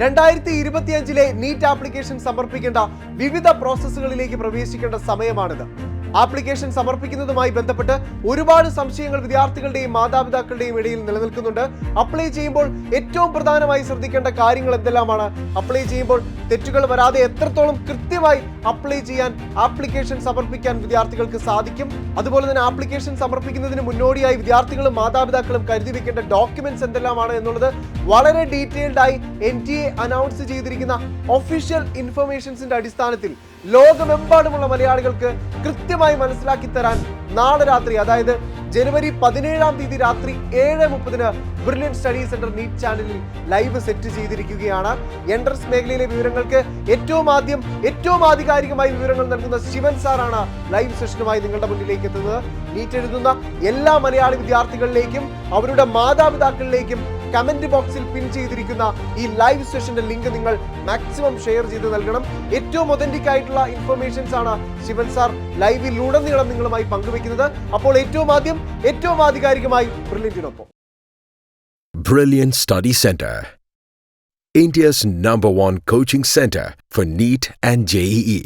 2025 NEET application സമർപ്പിക്കേണ്ട വിവിധ പ്രോസസ്സുകളിലേക്ക് പ്രവേശിക്കേണ്ട സമയമാണിത്. ആപ്ലിക്കേഷൻ സമർപ്പിക്കുന്നതുമായി ബന്ധപ്പെട്ട് ഒരുപാട് സംശയങ്ങൾ വിദ്യാർത്ഥികളുടെയും മാതാപിതാക്കളുടെയും ഇടയിൽ നിലനിൽക്കുന്നുണ്ട്. അപ്ലൈ ചെയ്യുമ്പോൾ ഏറ്റവും പ്രധാനമായി ശ്രദ്ധിക്കേണ്ട കാര്യങ്ങൾ എന്തെല്ലാമാണ്? അപ്ലൈ ചെയ്യുമ്പോൾ തെറ്റുകൾ വരാതെ എത്രത്തോളം കൃത്യമായി അപ്ലൈ ചെയ്യാൻ ആപ്ലിക്കേഷൻ സമർപ്പിക്കാൻ വിദ്യാർത്ഥികൾക്ക് സാധിക്കും? അതുപോലെ തന്നെ ആപ്ലിക്കേഷൻ സമർപ്പിക്കുന്നതിന് മുന്നോടിയായി വിദ്യാർത്ഥികളും മാതാപിതാക്കളും കരുതി വെക്കേണ്ട ഡോക്യുമെന്റ്സ് എന്തെല്ലാമാണ് എന്നുള്ളത് വളരെ ഡീറ്റെയിൽഡ് ആയി NTA അനൗൺസ് ചെയ്തിരിക്കുന്ന ഒഫീഷ്യൽ ഇൻഫർമേഷൻസിന്റെ അടിസ്ഥാനത്തിൽ ലോകമെമ്പാടുമുള്ള മലയാളികൾക്ക് കൃത്യമായി മനസ്സിലാക്കി തരാൻ നാളെ രാത്രി, അതായത് ജനുവരി 17 രാത്രി 7:30 ബ്രില്യൻറ്റ് സ്റ്റഡി സെന്റർ നീറ്റ് ചാനലിൽ ലൈവ് സെറ്റ് ചെയ്തിരിക്കുകയാണ്. എൻട്രൻസ് മേഖലയിലെ വിവരങ്ങൾക്ക് ഏറ്റവും ആധികാരികമായി വിവരങ്ങൾ നൽകുന്ന ശിവൻ സാറാണ് ലൈവ് സെഷനുമായി നിങ്ങളുടെ മുന്നിലേക്ക് എത്തുന്നത്. നീറ്റ് എഴുതുന്ന എല്ലാ മലയാളി വിദ്യാർത്ഥികളിലേക്കും അവരുടെ മാതാപിതാക്കളിലേക്കും കമന്റ് ബോക്സിൽ പിൻ ചെയ്തിരിക്കുന്ന ഈ ലൈവ് സെഷന്റെ ലിങ്ക് നിങ്ങൾ മാക്സിമം ഷെയർ ചെയ്ത് നൽകണം. ഏറ്റവും ഒതന്റിക് ആയിട്ടുള്ള ഇൻഫർമേഷൻസ് ആണ് ശിവൻ സാർ ലൈവിലൂടെനീളം നിങ്ങളുമായി പങ്കുവെക്കുന്നത്. അപ്പോൾ ഏറ്റവും ആധികാരികമായി ബ്രില്യന്റിനൊപ്പം. Brilliant Study Center, India's #1 coaching center for NEET and JEE.